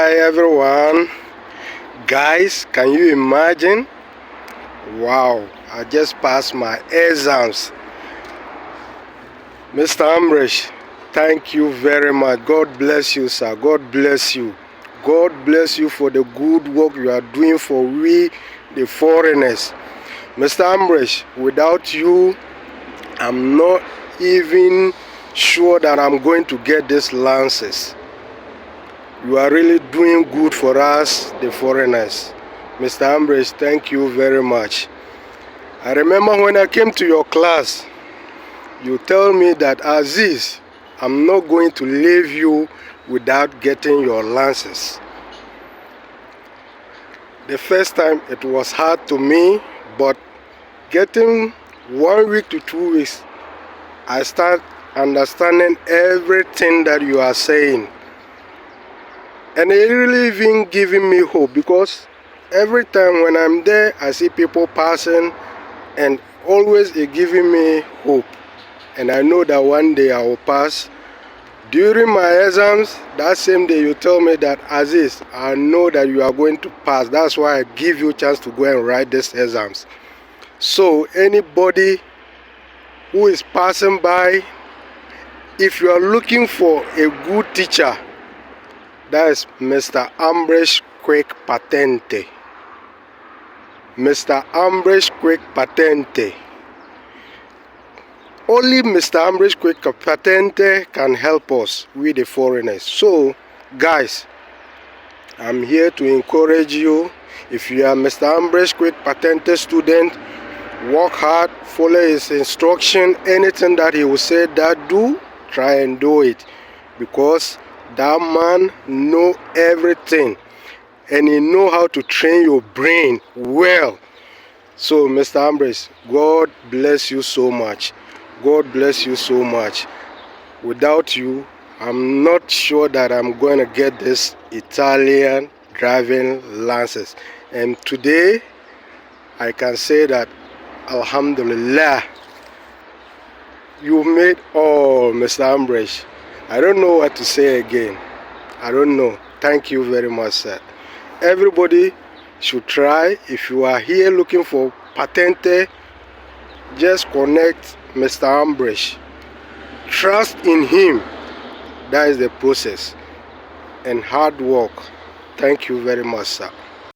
Hi everyone. Guys, can you imagine? Wow, I just passed my exams. Mr. Ambrish, thank you very much. God bless you, sir. God bless you. God bless you for the good work you are doing for we, the foreigners. Mr. Ambrish, without you, I'm not even sure that I'm going to get these lances. You are really doing good for us, the foreigners. Mr. Ambrish, thank you very much. I remember when I came to your class, you tell me that, Aziz, I'm not going to leave you without getting your lances. The first time it was hard to me, but getting 1 week to 2 weeks, I start understanding everything that you are saying. And it really even giving me hope, because every time when I'm there, I see people passing, and always it giving me hope. And I know that one day I will pass. During my exams, that same day you tell me that, Aziz, I know that you are going to pass. That's why I give you a chance to go and write these exams. So anybody who is passing by, if you are looking for a good teacher, that is Mr. Ambrish Quick Patente. Mr. Ambrish Quick Patente. Only Mr. Ambrish Quick Patente can help us, we the foreigners. So, guys, I'm here to encourage you. If you are Mr. Ambrish Quick Patente student, work hard, follow his instruction. Anything that he will say that do, try and do it. Because that man know everything, and he know how to train your brain well. So Mr. Ambrish, God bless you so much. God bless you so much. Without you, I'm not sure that I'm going to get this Italian driving license. And today I can say that, Alhamdulillah, you made all, Mr. Ambrish. I don't know what to say again. I don't know. Thank you very much, sir. Everybody should try. If you are here looking for Patente, just connect Mr. Ambrish. Trust in him. That is the process. And hard work. Thank you very much, sir.